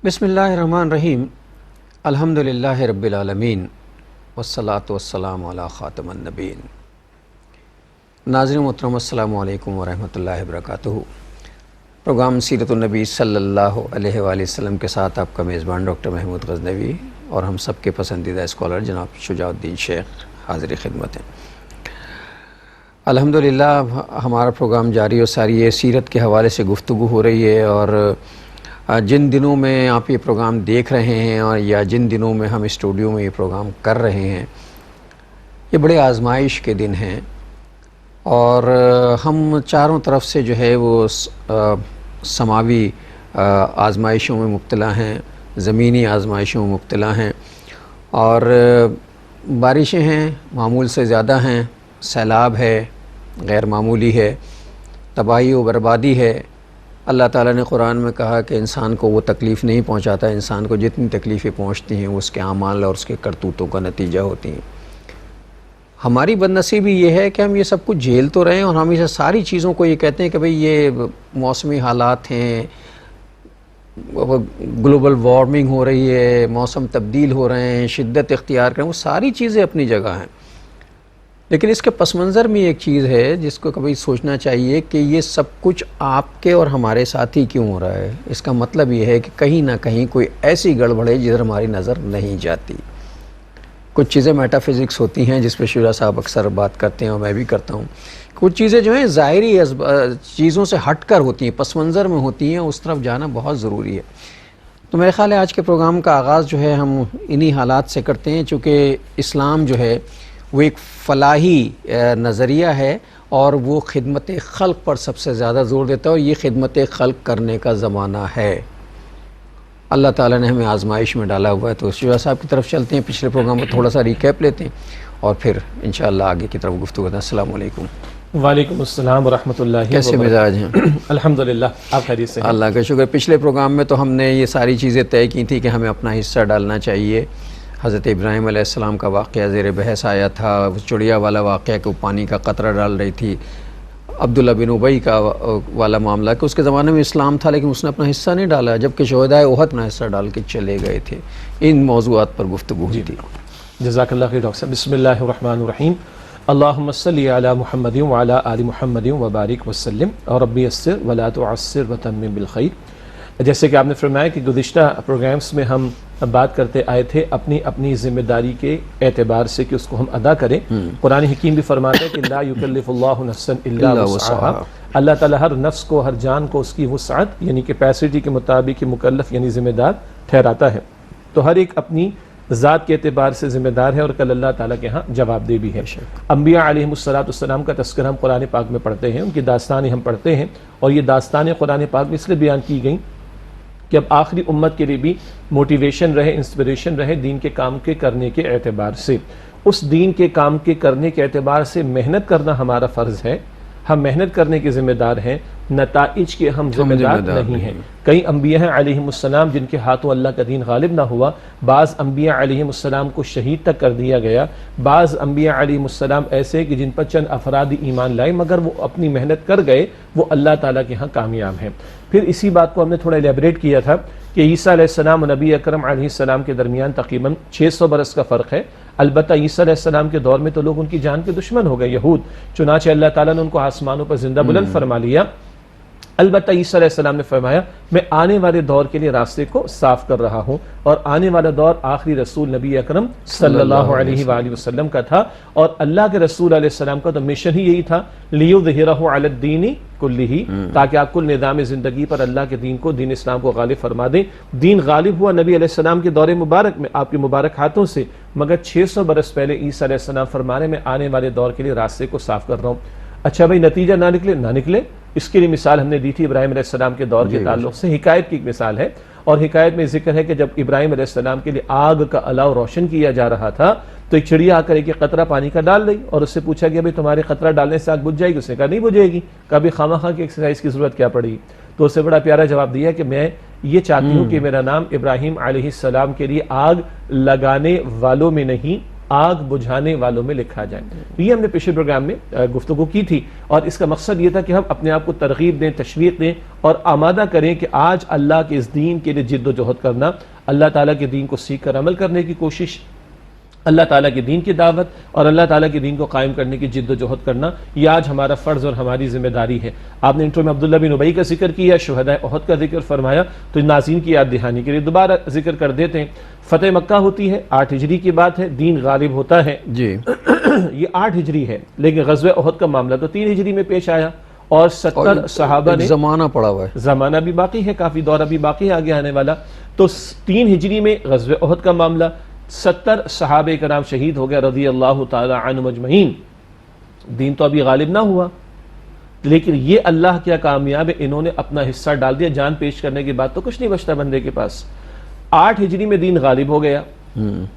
بسم اللہ الرحمن الرحیم الحمدللہ رب العالمین والصلاة والسلام علی خاتم النبیین۔ ناظرین محترم السلام علیکم ورحمۃ اللہ وبرکاتہ۔ پروگرام سیرت النبی صلی اللہ علیہ وآلہ وسلم کے ساتھ آپ کا میزبان ڈاکٹر محمود غزنوی اور ہم سب کے پسندیدہ اسکالر جناب شجاع الدین شیخ حاضر خدمت ہیں۔ الحمدللہ ہمارا پروگرام جاری و ساری ہے، سیرت کے حوالے سے گفتگو ہو رہی ہے، اور جن دنوں میں آپ یہ پروگرام دیکھ رہے ہیں اور یا جن دنوں میں ہم اسٹوڈیو میں یہ پروگرام کر رہے ہیں، یہ بڑے آزمائش کے دن ہیں، اور ہم چاروں طرف سے جو ہے وہ سماوی آزمائشوں میں مبتلا ہیں، زمینی آزمائشوں میں مبتلا ہیں، اور بارشیں ہیں معمول سے زیادہ ہیں، سیلاب ہے غیر معمولی ہے، تباہی و بربادی ہے۔ اللہ تعالیٰ نے قرآن میں کہا کہ انسان کو وہ تکلیف نہیں پہنچاتا، انسان کو جتنی تکلیفیں پہنچتی ہیں وہ اس کے اعمال اور اس کے کرتوتوں کا نتیجہ ہوتی ہیں۔ ہماری بد نصیبی یہ ہے کہ ہم یہ سب کچھ جھیل تو رہے ہیں، اور ہم اسے ساری چیزوں کو یہ کہتے ہیں کہ بھئی یہ موسمی حالات ہیں، گلوبل وارمنگ ہو رہی ہے، موسم تبدیل ہو رہے ہیں، شدت اختیار کریں، وہ ساری چیزیں اپنی جگہ ہیں، لیکن اس کے پس منظر میں ایک چیز ہے جس کو کبھی سوچنا چاہیے کہ یہ سب کچھ آپ کے اور ہمارے ساتھ ہی کیوں ہو رہا ہے۔ اس کا مطلب یہ ہے کہ کہیں نہ کہیں کوئی ایسی گڑبڑ ہے جدھر ہماری نظر نہیں جاتی۔ کچھ چیزیں میٹا فزکس ہوتی ہیں جس پہ شجاع صاحب اکثر بات کرتے ہیں اور میں بھی کرتا ہوں۔ کچھ چیزیں جو ہیں ظاہری چیزوں سے ہٹ کر ہوتی ہیں، پس منظر میں ہوتی ہیں، اس طرف جانا بہت ضروری ہے۔ تو میرے خیال ہے آج کے پروگرام کا آغاز جو ہے ہم انہی حالات سے کرتے ہیں، چونکہ اسلام جو ہے وہ ایک فلاحی نظریہ ہے اور وہ خدمت خلق پر سب سے زیادہ زور دیتا ہے، اور یہ خدمت خلق کرنے کا زمانہ ہے۔ اللہ تعالیٰ نے ہمیں آزمائش میں ڈالا ہوا ہے۔ تو شجاع صاحب کی طرف چلتے ہیں، پچھلے پروگرام میں تھوڑا سا ریکیپ لیتے ہیں اور پھر انشاءاللہ آگے کی طرف گفتگو کرتے ہیں۔ السلام علیکم۔ وعلیکم السلام ورحمۃ اللہ۔ کیسے مزاج ہیں؟ الحمدللہ، آپ خیریت سے ہیں؟ اللہ کا شکر۔ پچھلے پروگرام میں تو ہم نے یہ ساری چیزیں طے کی تھی کہ ہمیں اپنا حصہ ڈالنا چاہیے۔ حضرت ابراہیم علیہ السلام کا واقعہ زیر بحث آیا تھا، چڑیا والا واقعہ کہ وہ پانی کا قطرہ ڈال رہی تھی، عبداللہ بن ابی کا والا معاملہ کہ اس کے زمانے میں اسلام تھا لیکن اس نے اپنا حصہ نہیں ڈالا، جبکہ شہدائے احد اپنا حصہ ڈال کے چلے گئے تھے۔ ان موضوعات پر گفتگو ہوئی تھی۔ جزاک اللہ خیر ڈاکٹر صاحب۔ بسم اللہ الرحمن الرحیم۔ اللہم صلی علی محمد وعلی آل محمد وبارک وسلم، اور رب یسر ولا تعسر وتمم بالخیر۔ جیسے کہ آپ نے فرمایا کہ گزشتہ پروگرامز میں ہم بات کرتے آئے تھے اپنی ذمہ داری کے اعتبار سے کہ اس کو ہم ادا کریں۔ قرآن حکیم بھی فرماتا ہے کہ لا یکلف اللہ نفسا الا وسعها، اللہ تعالیٰ ہر نفس کو، ہر جان کو اس کی وسعت یعنی کیپیسٹی کے مطابق مکلف یعنی ذمہ دار ٹھہراتا ہے۔ تو ہر ایک اپنی ذات کے اعتبار سے ذمہ دار ہے، اور کل اللہ تعالیٰ کے ہاں جواب دہ بھی ہے۔ انبیاء علیہ السلام کا تذکرہ ہم قرآن پاک میں پڑھتے ہیں، ان کی داستانیں ہم پڑھتے ہیں، اور یہ داستانیں قرآن پاک میں اس لیے بیان کی گئیں کہ اب آخری امت کے لیے بھی موٹیویشن رہے، انسپریشن رہے دین کے کام کے کرنے کے اعتبار سے۔ اس دین کے کام کے کرنے کے اعتبار سے محنت کرنا ہمارا فرض ہے، ہم محنت کرنے کے ذمہ دار ہیں، نتائج کے ہم ذمہ دار نہیں ہیں۔ کئی انبیاء ہیں علیہ السلام جن کے ہاتھوں اللہ کا دین غالب نہ ہوا، بعض انبیاء علیہ السلام کو شہید تک کر دیا گیا، بعض انبیاء علیہ السلام ایسے کہ جن پر چند افراد ایمان لائے مگر وہ اپنی محنت کر گئے، وہ اللہ تعالیٰ کے ہاں کامیاب ہیں۔ پھر اسی بات کو ہم نے تھوڑا الیبریٹ کیا تھا کہ عیسیٰ علیہ السلام و نبی اکرم علیہ السلام کے درمیان تقریباً 600 برس کا فرق ہے۔ البتہ عیسیٰ علیہ السلام کے دور میں تو لوگ ان کی جان کے دشمن ہو گئے، یہود، چنانچہ اللہ تعالیٰ نے ان کو آسمانوں پر زندہ بلند فرما لیا۔ البتہ عیسیٰ علیہ السلام نے فرمایا میں آنے والے دور کے لیے راستے کو صاف کر رہا ہوں، اور آنے والا دور آخری رسول نبی اکرم صلی اللہ علیہ وآلہ وسلم کا تھا، اور اللہ کے رسول علیہ السلام کا تو مشن ہی یہی تھا لیظہرہ علی الدین کلہ، تاکہ آپ کل نظام زندگی پر اللہ کے دین کو، دین اسلام کو غالب فرما دیں۔ دین غالب ہوا نبی علیہ السلام کے دور مبارک میں آپ کے مبارک ہاتھوں سے، مگر 600 برس پہلے عیسیٰ علیہ السلام فرمانے میں آنے والے دور کے لیے راستے کو صاف کر رہا ہوں۔ اچھا بھائی نتیجہ نہ نکلے، اس کے لیے مثال ہم نے دی تھی ابراہیم علیہ السلام کے دور کے تعلق سے، حکایت کی ایک مثال ہے، اور حکایت میں ذکر ہے کہ جب ابراہیم علیہ السلام کے لیے آگ کا الاؤ روشن کیا جا رہا تھا تو ایک چڑیا آ کر ایک قطرہ پانی کا ڈال دی، اور اس سے پوچھا گیا بھائی تمہارے قطرہ ڈالنے سے آگ بجھ جائے گی؟ اس نے کہا نہیں بجھے گی۔ کبھی خواہ خواہ کی ایکسرسائز کی ضرورت کیا پڑی؟ تو اسے بڑا پیارا جواب دیا کہ میں یہ چاہتی ہوں کہ میرا نام ابراہیم علیہ السلام کے لیے آگ لگانے والوں میں نہیں، آگ بجھانے والوں میں لکھا جائے. یہ ہم نے پچھلے پروگرام میں گفتگو کی تھی اور اس کا مقصد یہ تھا کہ ہم اپنے آپ کو ترغیب دیں, تشویق دیں اور آمادہ کریں کہ آج اللہ کے اس دین کے لیے جد و جہد کرنا, اللہ تعالیٰ کے دین کو سیکھ کر عمل کرنے کی کوشش, اللہ تعالیٰ کے دین کی دعوت اور اللہ تعالیٰ کے دین کو قائم کرنے کی جد و جہد کرنا, یہ آج ہمارا فرض اور ہماری ذمہ داری ہے. آپ نے انٹرو میں عبداللہ بن ابی کا ذکر کیا, شہداء احد کا ذکر فرمایا, تو ناظرین کی یاد دہانی کے لیے دوبارہ ذکر کر دیتے ہیں. فتح مکہ ہوتی ہے, 8 ہجری کی بات ہے, دین غالب ہوتا ہے جی. یہ 8 ہجری ہے, لیکن غزوہ احد کا معاملہ تو 3 ہجری میں پیش آیا اور 70 صحابہ نے, زمانہ پڑا ہوا ہے, زمانہ بھی باقی ہے, کافی دور ابھی باقی ہے آگے آنے والا. تو 3 ہجری میں غزوہ احد کا معاملہ, 70 صحابہ کرام شہید ہو گئے رضی اللہ تعالی عنہم اجمعین. دین تو ابھی غالب نہ ہوا, لیکن یہ اللہ کیا کامیاب ہے, انہوں نے اپنا حصہ ڈال دیا. جان پیش کرنے کے بعد تو کچھ نہیں بچتا بندے کے پاس. 8 ہجری میں دین غالب ہو گیا,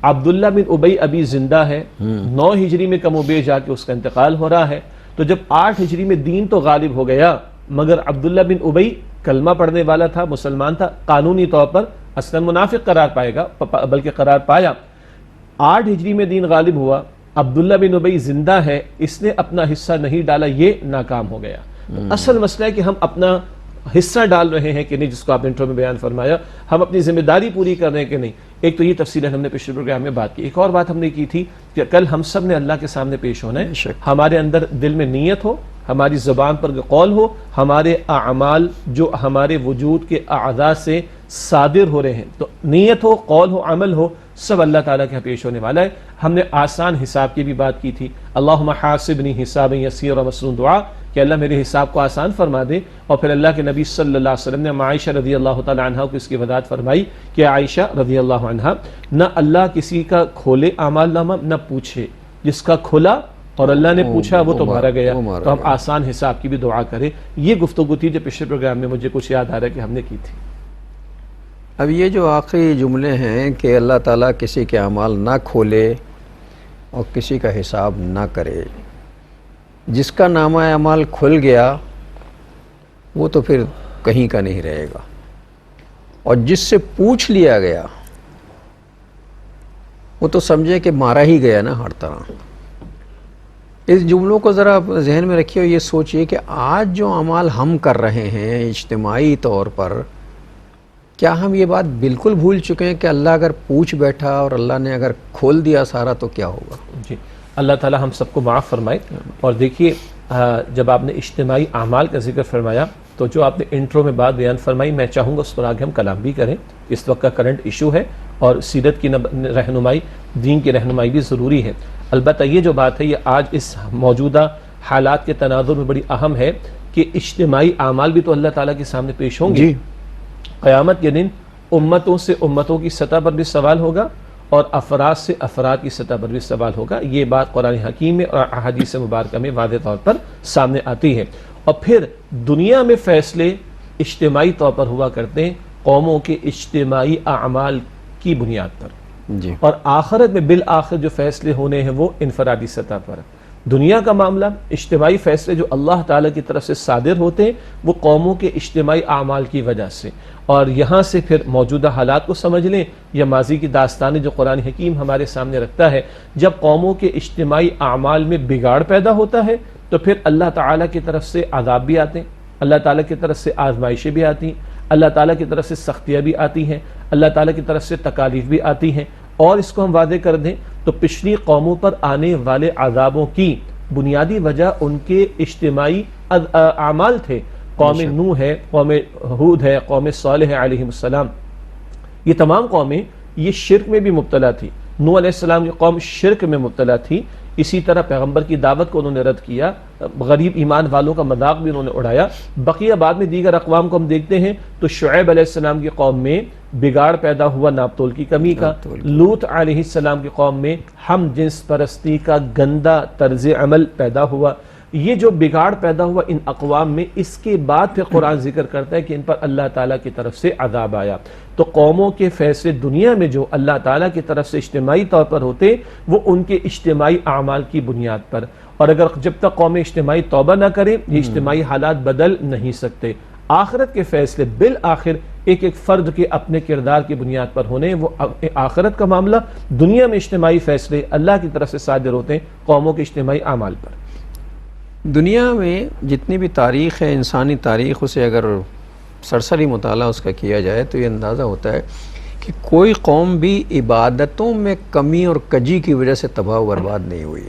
عبداللہ بن ابی ابھی زندہ ہے, 9 ہجری میں کم و بیش جا کے اس کا انتقال ہو رہا ہے. تو جب 8 ہجری میں دین تو غالب ہو گیا, مگر عبداللہ بن ابی کلمہ پڑھنے والا تھا, مسلمان تھا, قانونی طور پر اصلا منافق قرار پائے گا, بلکہ قرار پایا. 8 ہجری میں دین غالب ہوا, عبداللہ بن ابی زندہ ہے, اس نے اپنا حصہ نہیں ڈالا, یہ ناکام ہو گیا. اصل مسئلہ ہے کہ ہم اپنا حصہ ڈال رہے ہیں کہ نہیں, جس کو آپ نے انٹرو میں بیان فرمایا, ہم اپنی ذمہ داری پوری کر رہے ہیں کہ نہیں. ایک تو یہ تفصیلیں ہم نے پچھلے پروگرام میں بات کی. ایک اور بات ہم نے کی تھی کہ کل ہم سب نے اللہ کے سامنے پیش ہونا ہے. ہمارے اندر دل میں نیت ہو, ہماری زبان پر قول ہو, ہمارے اعمال جو ہمارے وجود کے اعضاء سے صادر ہو رہے ہیں, تو نیت ہو, قول ہو, عمل ہو, سب اللہ تعالیٰ کے پیش ہونے والا ہے. ہم نے آسان حساب کی بھی بات کی تھی, اللہم حاسبنی حسابا یسیرا مسنون دعا, کہ اللہ میرے حساب کو آسان فرما دے. اور پھر اللہ کے نبی صلی اللہ علیہ وسلم نے عائشہ رضی اللہ تعالی عنہ کو اس کی وضاحت فرمائی کہ عائشہ رضی اللہ عنہ, نہ اللہ کسی کا کھولے اعمال نامہ, نہ پوچھے, جس کا کھلا اور اللہ نے پوچھا وہ تو مارا گیا. تو ہم آسان حساب کی بھی دعا کریں. یہ گفتگو تھی جو پچھلے پروگرام میں مجھے کچھ یاد آ رہا ہے کہ ہم نے کی تھی. اب یہ جو آخری جملے ہیں کہ اللہ تعالیٰ کسی کے اعمال نہ کھولے اور کسی کا حساب نہ کرے, جس کا نامہ اعمال کھل گیا وہ تو پھر کہیں کا نہیں رہے گا, اور جس سے پوچھ لیا گیا وہ تو سمجھے کہ مارا ہی گیا نا ہر طرح. اس جملوں کو ذرا ذہن میں رکھیے اور یہ سوچئے کہ آج جو اعمال ہم کر رہے ہیں اجتماعی طور پر, کیا ہم یہ بات بالکل بھول چکے ہیں کہ اللہ اگر پوچھ بیٹھا اور اللہ نے اگر کھول دیا سارا تو کیا ہوگا؟ جی, اللہ تعالی ہم سب کو معاف فرمائے. اور دیکھیے, جب آپ نے اجتماعی اعمال کا ذکر فرمایا تو جو آپ نے انٹرو میں بات بیان فرمائی, میں چاہوں گا اس پر آگے ہم کلام بھی کریں. اس وقت کا کرنٹ ایشو ہے اور سیرت کی رہنمائی, دین کی رہنمائی بھی ضروری ہے. البتہ یہ جو بات ہے یہ آج اس موجودہ حالات کے تناظر میں بڑی اہم ہے کہ اجتماعی اعمال بھی تو اللہ تعالیٰ کے سامنے پیش ہوں گے. قیامت کے دن امتوں سے امتوں کی سطح پر بھی سوال ہوگا اور افراد سے افراد کی سطح پر بھی سوال ہوگا. یہ بات قرآن حکیم میں اور احادیث مبارکہ میں واضح طور پر سامنے آتی ہے. اور پھر دنیا میں فیصلے اجتماعی طور پر ہوا کرتے ہیں, قوموں کے اجتماعی اعمال کی بنیاد پر, جی. اور آخرت میں بالآخر جو فیصلے ہونے ہیں وہ انفرادی سطح پر. دنیا کا معاملہ, اجتماعی فیصلے جو اللہ تعالیٰ کی طرف سے صادر ہوتے ہیں وہ قوموں کے اجتماعی اعمال کی وجہ سے. اور یہاں سے پھر موجودہ حالات کو سمجھ لیں یا ماضی کی داستانیں جو قرآن حکیم ہمارے سامنے رکھتا ہے, جب قوموں کے اجتماعی اعمال میں بگاڑ پیدا ہوتا ہے تو پھر اللہ تعالیٰ کی طرف سے عذاب بھی آتے ہیں, اللہ تعالیٰ کی طرف سے آزمائشیں بھی آتی ہیں, اللہ تعالیٰ کی طرف سے سختیاں بھی آتی ہیں, اللہ تعالیٰ کی طرف سے تکالیف بھی آتی ہیں. اور اس کو ہم واضح کر دیں تو پچھلی قوموں پر آنے والے عذابوں کی بنیادی وجہ ان کے اجتماعی اعمال تھے. قوم نوح ہے, قوم ہود ہے, قوم صالح علیہ السلام, یہ تمام قومیں یہ شرک میں بھی مبتلا تھی. نوح علیہ السلام کی قوم شرک میں مبتلا تھی, اسی طرح پیغمبر کی دعوت کو انہوں نے رد کیا, غریب ایمان والوں کا مذاق بھی انہوں نے اڑایا. بقیہ بعد میں دیگر اقوام کو ہم دیکھتے ہیں تو شعیب علیہ السلام کی قوم میں بگاڑ پیدا ہوا ناپ تول کی کمی کا, لوط علیہ السلام کی قوم میں ہم جنس پرستی کا گندا طرز عمل پیدا ہوا. یہ جو بگاڑ پیدا ہوا ان اقوام میں, اس کے بعد پھر قرآن ذکر کرتا ہے کہ ان پر اللہ تعالیٰ کی طرف سے عذاب آیا. تو قوموں کے فیصلے دنیا میں جو اللہ تعالیٰ کی طرف سے اجتماعی طور پر ہوتے وہ ان کے اجتماعی اعمال کی بنیاد پر, اور اگر جب تک قوم اجتماعی توبہ نہ کریں یہ اجتماعی حالات بدل نہیں سکتے. آخرت کے فیصلے بالآخر ایک ایک فرد کے اپنے کردار کی بنیاد پر ہونے، وہ آخرت کا معاملہ، دنیا میں اجتماعی فیصلے اللہ کی طرف سے صادر ہوتے ہیں قوموں کے اجتماعی اعمال پر۔ دنیا میں جتنی بھی تاریخ ہے، انسانی تاریخ، اسے اگر سرسری مطالعہ اس کا کیا جائے تو یہ اندازہ ہوتا ہے کہ کوئی قوم بھی عبادتوں میں کمی اور کجی کی وجہ سے تباہ و برباد نہیں ہوئی۔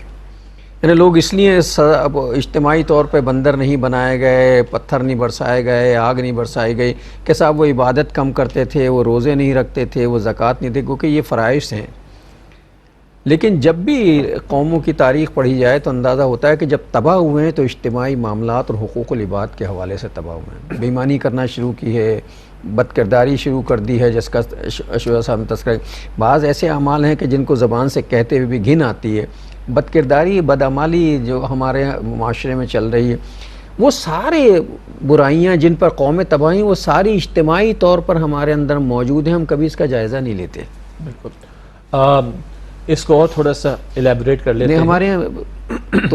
یعنی لوگ اس لیے اجتماعی طور پہ بندر نہیں بنائے گئے، پتھر نہیں برسائے گئے، آگ نہیں برسائی گئی کہ صاحب وہ عبادت کم کرتے تھے، وہ روزے نہیں رکھتے تھے، وہ زکوٰۃ نہیں تھے، کیونکہ یہ فرائض ہیں۔ لیکن جب بھی قوموں کی تاریخ پڑھی جائے تو اندازہ ہوتا ہے کہ جب تباہ ہوئے ہیں تو اجتماعی معاملات اور حقوق العباد کے حوالے سے تباہ ہوئے ہیں۔ بے ایمانی کرنا شروع کی ہے، بد کرداری شروع کر دی ہے، جس کا اشوہ صاحب نے تذکرہ۔ بعض ایسے اعمال ہیں کہ جن کو زبان سے کہتے ہوئے بھی گھن آتی ہے۔ بد کرداری، بدعمالی جو ہمارے معاشرے میں چل رہی ہے، وہ سارے برائیاں جن پر قومیں تباہ ہیں وہ ساری اجتماعی طور پر ہمارے اندر موجود ہیں، ہم کبھی اس کا جائزہ نہیں لیتے۔ بالکل، اس کو اور تھوڑا سا الیبوریٹ کر لیتے ہیں۔ ہمارے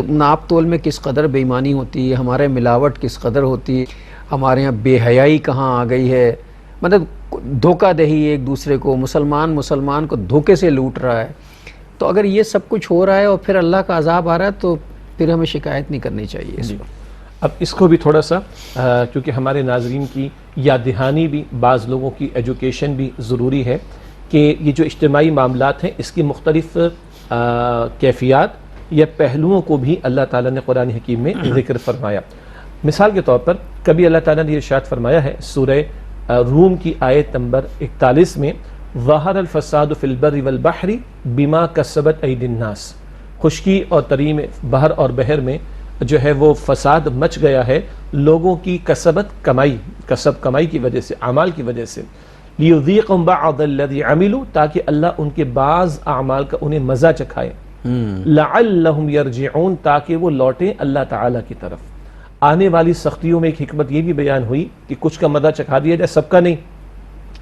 ناپ تول میں کس قدر بے ایمانی ہوتی ہے، ہمارے ملاوٹ کس قدر ہوتی ہے، ہمارے ہاں بے حیائی کہاں آ گئی ہے، مطلب دھوکہ دہی ایک دوسرے کو، مسلمان کو دھوکے سے لوٹ رہا ہے۔ تو اگر یہ سب کچھ ہو رہا ہے اور پھر اللہ کا عذاب آ رہا ہے تو پھر ہمیں شکایت نہیں کرنی چاہیے اس پر۔ اب اس کو بھی تھوڑا سا کیونکہ ہمارے ناظرین کی یاد دہانی بھی، بعض لوگوں کی ایجوکیشن بھی ضروری ہے کہ یہ جو اجتماعی معاملات ہیں اس کی مختلف کیفیات یا پہلوؤں کو بھی اللہ تعالیٰ نے قرآن حکیم میں ذکر فرمایا۔ مثال کے طور پر کبھی اللہ تعالیٰ نے یہ ارشاد فرمایا ہے سورہ روم کی آیت نمبر 41 میں، ظہر الفساد فی البر والبحر بما کسبت ایدی الناس، خشکی اور تری میں، بحر اور بحر میں جو ہے وہ فساد مچ گیا ہے لوگوں کی کسب کمائی کی وجہ سے، اعمال کی وجہ سے، لیذیقہم بعض الذی عملوا، تاکہ اللہ ان کے بعض اعمال کا انہیں مزہ چکھائے، لعلہم یرجعون، تاکہ وہ لوٹیں اللہ تعالیٰ کی طرف۔ آنے والی سختیوں میں ایک حکمت یہ بھی بیان ہوئی کہ کچھ کا مزہ چکھا دیا جائے، سب کا نہیں۔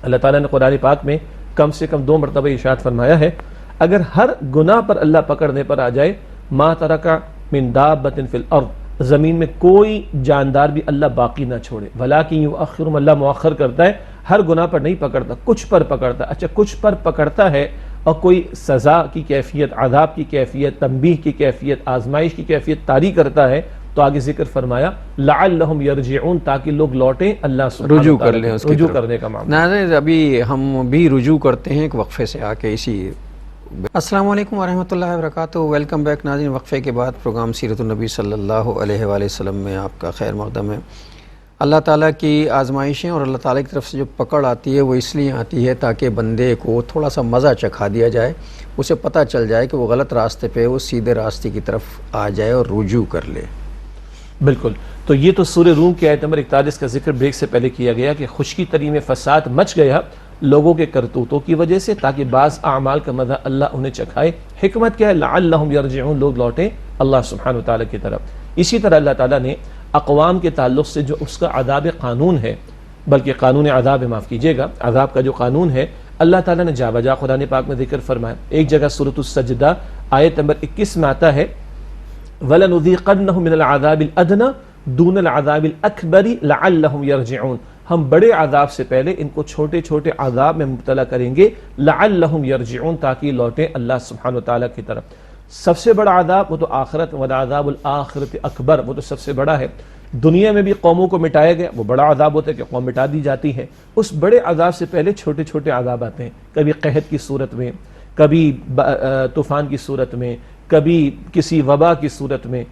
اللہ تعالیٰ نے قرآن پاک میں کم سے کم 2 مرتبہ ارشاد فرمایا ہے اگر ہر گناہ پر اللہ پکڑنے پر آ جائے، ما ترکا من دابۃ فی الارض، زمین میں کوئی جاندار بھی اللہ باقی نہ چھوڑے، ولیکن یؤخرہم، اللہ مؤخر کرتا ہے، ہر گناہ پر نہیں پکڑتا، کچھ پر پکڑتا ہے۔ اچھا، کچھ پر پکڑتا ہے اور کوئی سزا کی کیفیت، عذاب کی کیفیت، تنبیہ کی کیفیت، آزمائش کی کیفیت طاری کرتا ہے، تو آگے ذکر فرمایا لعلہم یرجعون، تاکہ لوگ لوٹیں اللہ سبحانہ رجوع وتعالیٰ کر لیں، اس کی رجوع طرف کرنے کا معاملہ۔ ناظرین ابھی ہم بھی رجوع کرتے ہیں ایک وقفے سے آ کے اسی۔ السلام علیکم ورحمۃ اللہ وبرکاتہ، ویلکم بیک ناظرین۔ وقفے کے بعد پروگرام سیرت النبی صلی اللہ علیہ وآلہ وسلم میں آپ کا خیر مقدم ہے۔ اللہ تعالیٰ کی آزمائشیں اور اللہ تعالیٰ کی طرف سے جو پکڑ آتی ہے وہ اس لیے آتی ہے تاکہ بندے کو تھوڑا سا مزہ چکھا دیا جائے، اسے پتہ چل جائے کہ وہ غلط راستے پہ، وہ سیدھے راستے کی طرف آ جائے اور رجوع کر لے۔ بالکل، تو یہ تو سورہ روم کی آیت نمبر 41 کا ذکر بریک سے پہلے کیا گیا کہ خشکی تری میں فساد مچ گیا لوگوں کے کرتوتوں کی وجہ سے، تاکہ بعض اعمال کا مزہ اللہ انہیں چکھائے۔ حکمت کیا ہے؟ لعلہم یرجعون، لوگ لوٹیں اللہ سبحانہ وتعالیٰ کی طرف۔ اسی طرح اللہ تعالیٰ نے اقوام کے تعلق سے جو اس کا عذاب قانون ہے، بلکہ قانون عذاب ہے، معاف کیجیے گا، عذاب کا جو قانون ہے اللہ تعالیٰ نے جا بجا قرآن پاک میں ذکر فرمایا۔ ایک جگہ سورۃ السجدہ آیت نمبر 21 میں آتا ہے وَلَنُذِيقَنَّهُم مِّنَ الْعَذَابِ الْأَدْنَىٰ دُونَ الْعَذَابِ الْأَكْبَرِ لَعَلَّهُمْ يَرْجِعُونَ، ہم بڑے عذاب سے پہلے ان کو چھوٹے چھوٹے عذاب میں مبتلا کریں گے، لَعَلَّهُمْ يَرْجِعُونَ، تاکہ لوٹیں اللہ سبحانہ وتعالیٰ کی طرف۔ سب سے بڑا عذاب وہ تو آخرت، وَالْعَذَابُ الْآخِرَةِ أَكْبَرُ، وہ تو سب سے بڑا ہے۔ دنیا میں بھی قوموں کو مٹایا گیا، وہ بڑا عذاب ہوتا ہے کہ قوم مٹا دی جاتی ہے۔ اس بڑے عذاب سے پہلے چھوٹے چھوٹے عذاب آتے ہیں، کبھی قحط کی صورت میں، کبھی طوفان کی صورت میں، کبھی کسی وبا کی صورت میں۔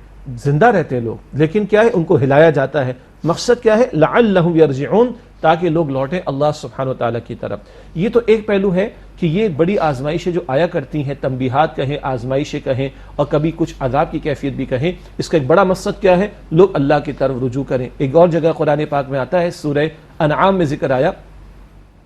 زندہ رہتے ہیں لوگ، لیکن کیا ہے، ان کو ہلایا جاتا ہے۔ مقصد کیا ہے؟ لعلہم یرجعون، تاکہ لوگ لوٹیں اللہ سبحانہ وتعالیٰ کی طرف۔ یہ تو ایک پہلو ہے کہ یہ بڑی آزمائشیں جو آیا کرتی ہیں، تنبیہات کہیں، آزمائشیں کہیں، اور کبھی کچھ عذاب کی کیفیت بھی کہیں، اس کا ایک بڑا مقصد کیا ہے؟ لوگ اللہ کی طرف رجوع کریں۔ ایک اور جگہ قرآن پاک میں آتا ہے، سورہ انعام میں ذکر آیا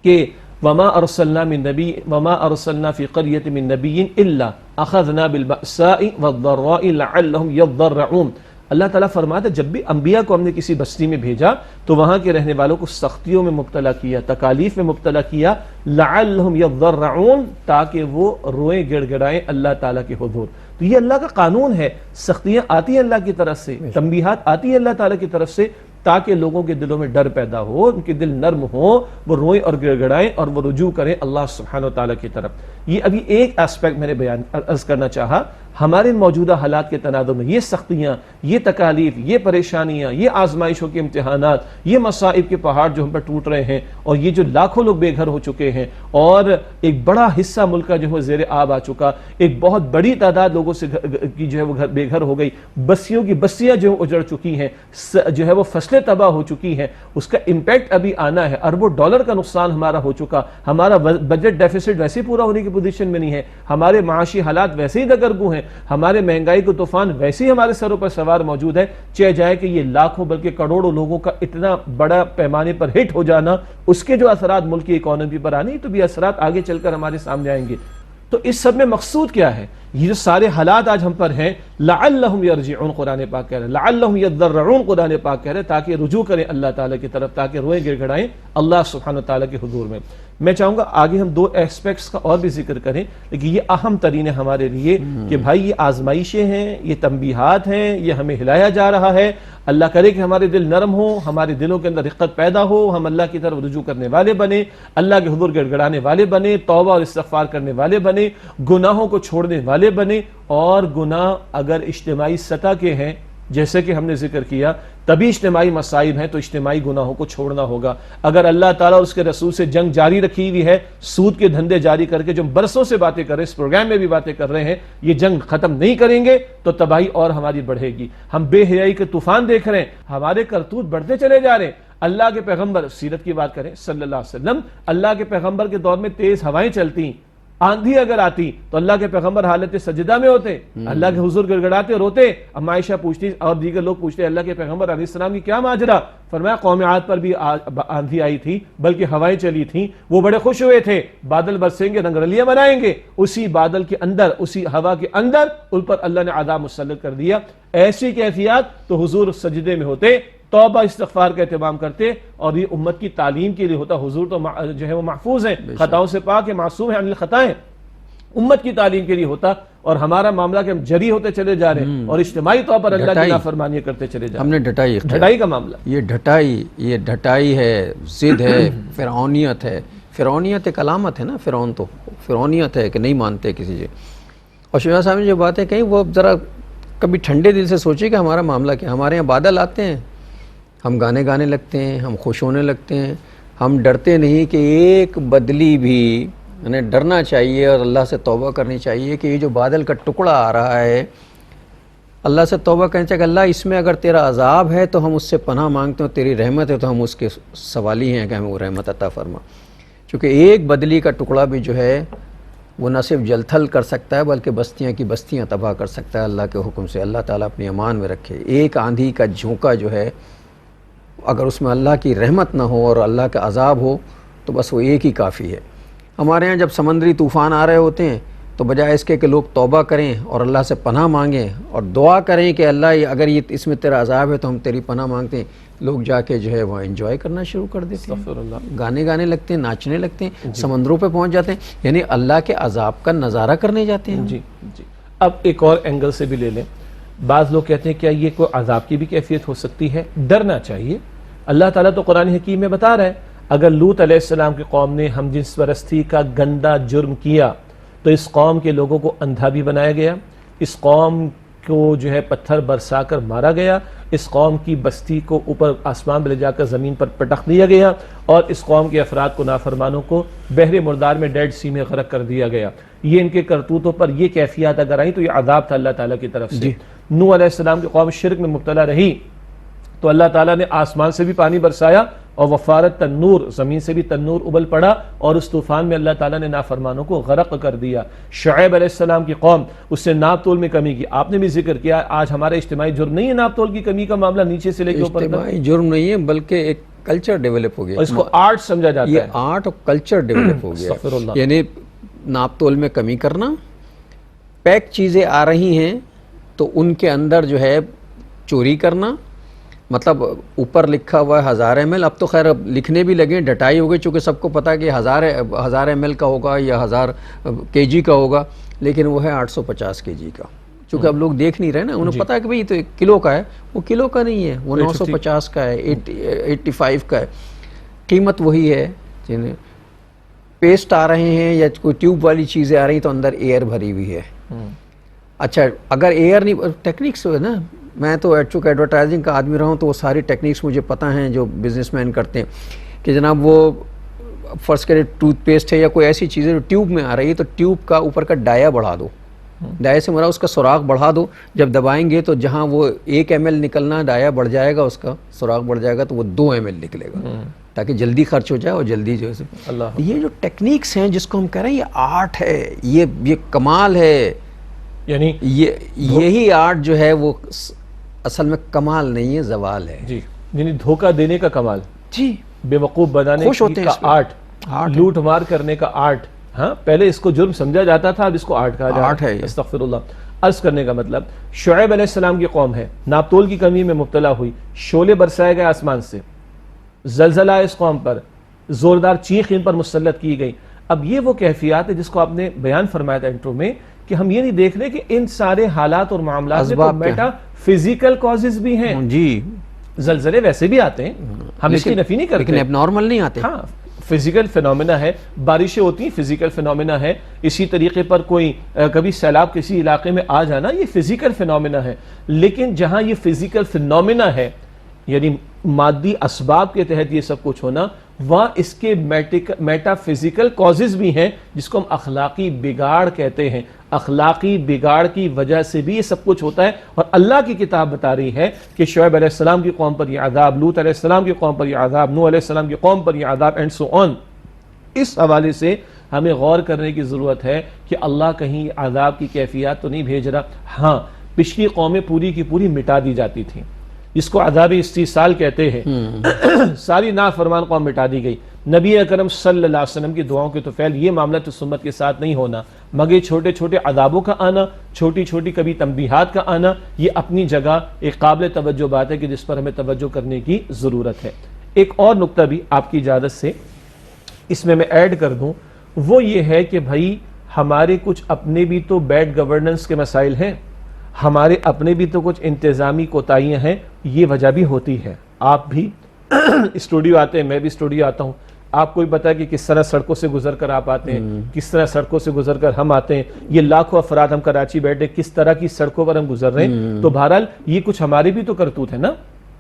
کہ وما ارسلنا من نبی وما ارسلنا فی قریۃ من نبی الا اخذنا بالبأساء والضراء لعلهم يضرعون۔ اللہ تعالیٰ فرماتا ہے جب بھی انبیاء کو ہم نے کسی بستی میں بھیجا تو وہاں کے رہنے والوں کو سختیوں میں مبتلا کیا، تکالیف میں مبتلا کیا، لعلهم يضرعون، تاکہ وہ روئیں گڑ گڑائیں اللہ تعالیٰ کے حضور۔ تو یہ اللہ کا قانون ہے، سختیاں آتی ہیں اللہ کی طرف سے، تنبیہات آتی ہیں اللہ تعالیٰ کی طرف سے، تاکہ لوگوں کے دلوں میں ڈر پیدا ہو، ان کے دل نرم ہوں، وہ روئیں اور گڑ گڑائیں اور وہ رجوع کریں اللہ سبحانہ وتعالی کی طرف۔ یہ ابھی ایک اسپیکٹ میں نے بیان عرض کرنا چاہا، ہمارے موجودہ حالات کے تناظر میں یہ سختیاں، یہ تکالیف، یہ پریشانیاں، یہ آزمائشوں کے امتحانات، یہ مصائب کے پہاڑ جو ہم پر ٹوٹ رہے ہیں، اور یہ جو لاکھوں لوگ بے گھر ہو چکے ہیں، اور ایک بڑا حصہ ملک کا جو ہے زیر آب آ چکا، ایک بہت بڑی تعداد لوگوں سے کی جو ہے وہ بے گھر ہو گئی، بستیوں کی بستیاں جو اجڑ چکی ہیں، جو ہے وہ فصلیں تباہ ہو چکی ہیں، اس کا امپیکٹ ابھی آنا ہے، اربوں ڈالر کا نقصان ہمارا ہو چکا، ہمارا بجٹ ڈیفیسٹ ویسے ہی پورا ہونے کی پوزیشن میں نہیں ہے، ہمارے معاشی حالات ویسے ہی دگرگوں ہیں، ہمارے مہنگائی کو طوفان ویسے ہی ہمارے سروں پر سوار موجود ہے، چاہے جائے کہ یہ لاکھوں بلکہ کروڑوں لوگوں کا اتنا بڑا پیمانے پر ہٹ ہو جانا، اس کے جو اثرات ملک کی اکانومی پر آنے، تو بھی اثرات آگے چل کر ہمارے سامنے آئیں گے۔ تو اس سب میں مقصود کیا ہے؟ یہ جو سارے حالات آج ہم پر ہیں، لعلہم یرجعون قرآن پاک کہہ رہے ہیں، لعلہم یضرعون قرآن پاک کہہ رہے ہیں، تاکہ رجوع کریں اللہ تعالیٰ کی طرف، تاکہ روئیں گڑ گڑائیں اللہ سبحانہ تعالیٰ کے حضور میں۔ میں چاہوں گا آگے ہم دو ایسپیکٹس کا اور بھی ذکر کریں، لیکن یہ اہم ترین ہے ہمارے لیے کہ بھائی یہ آزمائشیں ہیں، یہ تنبیہات ہیں، یہ ہمیں ہلایا جا رہا ہے۔ اللہ کرے کہ ہمارے دل نرم ہوں، ہمارے دلوں کے اندر رقت پیدا ہو، ہم اللہ کی طرف رجوع کرنے والے بنے، اللہ کے حضور گڑ گڑانے والے بنے، توبہ اور استغفار کرنے والے بنے، گناہوں کو چھوڑنے والے بنے۔ اور گناہ اگر اجتماعی سطح کے ہیں، جیسے کہ ہم نے ذکر کیا، تبھی اجتماعی مصائب ہیں، تو اجتماعی گناہوں کو چھوڑنا ہوگا۔ اگر اللہ تعالیٰ اور اس کے رسول سے جنگ جاری رکھی ہوئی ہے، سود کے دھندے جاری کر کے جو ہم برسوں سے باتیں کر رہے ہیں، اس پروگرام میں بھی باتیں کر رہے ہیں، یہ جنگ ختم نہیں کریں گے تو تباہی اور ہماری بڑھے گی۔ ہم بے حیائی کے طوفان دیکھ رہے ہیں، ہمارے کرتوت بڑھتے چلے جا رہے ہیں۔ اللہ کے پیغمبر، سیرت کی بات کریں صلی اللہ علیہ وسلم، اللہ کے پیغمبر کے دور میں تیز ہوائیں چلتی، آندھی اگر آتی تو اللہ کے پیغمبر حالت سجدہ میں ہوتے، اللہ کے حضور گڑگڑاتے روتے۔ اب عائشہ پوچھتی اور دیگر لوگ پوچھتے اللہ کے پیغمبر علیہ السلام کی کیا ماجرا؟ فرمایا قوم عاد پر بھی آندھی آئی تھی، بلکہ ہوائیں چلی تھیں، وہ بڑے خوش ہوئے تھے، بادل برسیں گے، رنگرلیاں منائیں گے، اسی بادل کے اندر، اسی ہوا کے اندر ان پر اللہ نے عذاب مسلط کر دیا۔ ایسی کیفیات تو حضور سجدے میں ہوتے، توبہ استغفار کا اہتمام کرتے، اور یہ امت کی تعلیم کے لیے ہوتا۔ حضور تو جو ہے وہ محفوظ ہیں، خطاؤں سے پاک ہیں، معصوم ہیں عن الخطائیں، امت کی تعلیم کے لیے ہوتا، اور ہمارا معاملہ کہ ہم جری ہوتے چلے جا رہے ہیں اور اجتماعی طور پر اللہ کی نافرمانیاں کرتے چلے جا رہے ہیں۔ ہم نے ڈھٹائی کا معاملہ، یہ ڈھٹائی ہے، ضد ہے، فرعونیت ہے۔ فرعونیت ایک علامت ہے نا، فرعون تو فرعونیت ہے کہ نہیں مانتے کسی سے۔ اور شیخ صاحب نے جو باتیں کہیں وہ ذرا کبھی ٹھنڈے دل سے سوچے کہ ہمارا معاملہ کیا۔ ہمارے یہاں بادل آتے ہیں، ہم گانے گانے لگتے ہیں، ہم خوش ہونے لگتے ہیں، ہم ڈرتے نہیں کہ ایک بدلی بھی، انہیں ڈرنا چاہیے اور اللہ سے توبہ کرنی چاہیے کہ یہ جو بادل کا ٹکڑا آ رہا ہے، اللہ سے توبہ کرنی چاہیے کہ اللہ اس میں اگر تیرا عذاب ہے تو ہم اس سے پناہ مانگتے ہیں، تیری رحمت ہے تو ہم اس کے سوالی ہیں کہ ہمیں وہ رحمت عطا فرما۔ چونکہ ایک بدلی کا ٹکڑا بھی جو ہے وہ نہ صرف جل تھل کر سکتا ہے بلکہ بستیاں کی بستیاں تباہ کر سکتا ہے اللہ کے حکم سے۔ اللہ تعالیٰ اپنی امان میں رکھے۔ ایک آندھی کا جھونکا جو ہے اگر اس میں اللہ کی رحمت نہ ہو اور اللہ کا عذاب ہو تو بس وہ ایک ہی کافی ہے۔ ہمارے ہاں جب سمندری طوفان آ رہے ہوتے ہیں تو بجائے اس کے کہ لوگ توبہ کریں اور اللہ سے پناہ مانگیں اور دعا کریں کہ اللہ اگر یہ اس میں تیرا عذاب ہے تو ہم تیری پناہ مانگتے ہیں، لوگ جا کے جو ہے وہ انجوائے کرنا شروع کر دیتے ہیں، گانے گانے لگتے ہیں، ناچنے لگتے ہیں، سمندروں پہ پہنچ جاتے ہیں، یعنی اللہ کے عذاب کا نظارہ کرنے جاتے ہیں۔ جی جی۔ اب ایک اور اینگل سے بھی لے لیں، بعض لوگ کہتے ہیں کیا یہ کوئی عذاب کی بھی کیفیت ہو سکتی ہے؟ ڈرنا چاہیے۔ اللہ تعالیٰ تو قرآن حکیم میں بتا رہا ہے، اگر لوط علیہ السلام کی قوم نے ہم جنس پرستی کا گندا جرم کیا تو اس قوم کے لوگوں کو اندھا بھی بنایا گیا، اس قوم کو جو ہے پتھر برسا کر مارا گیا، اس قوم کی بستی کو اوپر آسمان میں لے جا کر زمین پر پٹخ دیا گیا، اور اس قوم کے افراد کو، نافرمانوں کو بحر مردار میں ڈیڈ سی میں غرق کر دیا گیا۔ یہ ان کے کرتوتوں پر یہ کیفیات اگر آئیں تو یہ عذاب تھا اللہ تعالیٰ کی طرف سے۔ نوح علیہ السلام کی قوم شرک میں مبتلا رہی تو اللہ تعالیٰ نے آسمان سے بھی پانی برسایا اور وفارت تنور، زمین سے بھی تنور ابل پڑا، اور اس طوفان میں اللہ تعالیٰ نے نافرمانوں کو غرق کر دیا۔ شعیب علیہ السلام کی قوم، اس سے ناپ تول میں کمی کی، آپ نے بھی ذکر کیا، آج ہمارا اجتماعی جرم نہیں ہے ناپ تول کی کمی کا معاملہ، نیچے سے لے کے اوپر تک اجتماعی جرم نہیں ہے بلکہ ایک کلچر ڈیولپ ہو گیا، اور اس کو آرٹ سمجھا جاتا ہے، یہ آرٹ اور کلچر ڈیولپ ہو گیا، یعنی ناپ تول میں کمی کرنا، پیک چیزیں آ رہی ہیں تو ان کے اندر جو ہے چوری کرنا، مطلب اوپر لکھا ہوا ہے 1000 ml، اب تو خیر لکھنے بھی لگے، ڈٹائی ہو گئی چونکہ سب کو پتا کہ 1000 ml کا ہوگا یا 1000 kg کا ہوگا، لیکن وہ ہے 850 kg کا، چونکہ اب لوگ دیکھ نہیں رہے نا, انہیں پتا ہے کہ بھئی تو 1 کلو کا ہے, وہ کلو کا نہیں ہے, وہ 950 کا ہے, 85 کا ہے, قیمت وہی ہے. پیسٹ آ رہے ہیں یا کوئی ٹیوب والی چیزیں آ رہی تو اندر ایئر بھری ہوئی ہے. اچھا اگر ایئر نہیں, ٹیکنیکس ہے نا, میں تو چونکہ ایڈورٹائزنگ کا آدمی رہا ہوں تو وہ ساری ٹیکنیکس مجھے پتہ ہیں جو بزنس مین کرتے ہیں کہ جناب وہ فرض کرے ٹوتھ پیسٹ ہے یا کوئی ایسی چیز ہے جو ٹیوب میں آ رہی ہے تو ٹیوب کا اوپر کا ڈایا بڑھا دو, ڈایا سے مراد اس کا سوراخ بڑھا دو, جب دبائیں گے تو جہاں وہ 1 ml نکلنا ڈایا بڑھ جائے گا, اس کا سوراخ بڑھ جائے گا تو وہ 2 ml نکلے گا تاکہ جلدی خرچ ہو جائے اور جلدی جو ہے. یہ جو ٹیکنیکس ہیں جس کو ہم کہہ رہے ہیں یہ آرٹ ہے, یہ کمال ہے, یعنی یہی آرٹ جو ہے وہ اصل میں کمال نہیں ہے, زوال ہے. جی, یعنی دھوکہ دینے کا کمال, جی, بے وقوف بنانے کا آرٹ, لوٹ مار کرنے کا آرٹ. ہاں, پہلے اس کو جرم سمجھا جاتا تھا, اب اس کو آرٹ کہا جاتا ہے. استغفر اللہ. عرض کرنے کا مطلب, شعیب علیہ السلام کی قوم ہے, ناپتول کی کمی میں مبتلا ہوئی, شعلے برسائے گئے آسمان سے, زلزلہ اس قوم پر, زوردار چیخ ان پر مسلط کی گئی. اب یہ وہ کیفیات ہے جس کو آپ نے بیان فرمایا تھا انٹرو میں, کہ ہم یہ نہیں دیکھ رہے کہ ان سارے حالات اور معاملات میں تو میٹا فزیکل کازز بھی ہیں. جی, زلزلے ویسے بھی آتے ہیں, ہم اس کی نفی نہیں کرتے, لیکن اب نارمل نہیں آتے. ہاں, فزیکل فینومینا ہے, بارشیں ہوتی ہیں فزیکل فینومینا ہے. اسی طریقے پر کوئی کبھی سیلاب کسی علاقے میں آ جانا, یہ فزیکل فینومینا ہے. لیکن جہاں یہ فزیکل فینومینا ہے, یعنی مادی اسباب کے تحت یہ سب کچھ ہونا, وہاں اس کے میٹا فزیکل کازز بھی ہیں جس کو ہم اخلاقی بگاڑ کہتے ہیں. اخلاقی بگاڑ کی وجہ سے بھی یہ سب کچھ ہوتا ہے, اور اللہ کی کتاب بتا رہی ہے کہ شعیب علیہ السلام کی قوم پر یہ عذاب, لوط علیہ السلام کی قوم پر یہ عذاب, نوح علیہ السلام کی قوم پر یہ عذاب, اینڈ سو آن. اس حوالے سے ہمیں غور کرنے کی ضرورت ہے کہ اللہ کہیں عذاب کی کیفیات تو نہیں بھیج رہا. ہاں, پچھلی قومیں پوری کی پوری مٹا دی جاتی تھیں, جس کو عذاب استیصال کہتے ہیں. ساری نافرمان قوم مٹا دی گئی. نبی اکرم صلی اللہ علیہ وسلم کی دعاؤں کے توفیل یہ معاملہ تو سمت کے ساتھ نہیں ہونا, مگر چھوٹے چھوٹے عذابوں کا آنا, چھوٹی چھوٹی کبھی تنبیہات کا آنا, یہ اپنی جگہ ایک قابل توجہ بات ہے کہ جس پر ہمیں توجہ کرنے کی ضرورت ہے. ایک اور نقطہ بھی آپ کی اجازت سے اس میں ایڈ کر دوں, وہ یہ ہے کہ بھائی ہمارے کچھ اپنے بھی تو بیڈ گورننس کے مسائل ہیں, ہمارے اپنے بھی تو کچھ انتظامی کوتاہیاں ہیں. یہ وجہ بھی ہوتی ہے. آپ بھی اسٹوڈیو آتے ہیں, میں بھی اسٹوڈیو آتا ہوں, آپ کو بھی پتا ہے کہ کس طرح سڑکوں سے گزر کر آپ آتے ہیں, کس طرح سڑکوں سے گزر کر ہم آتے ہیں. یہ لاکھوں افراد ہم کراچی بیٹھے, کس طرح کی سڑکوں پر ہم گزر رہے ہیں. تو بہرحال یہ کچھ ہماری بھی تو کرتوت ہے نا,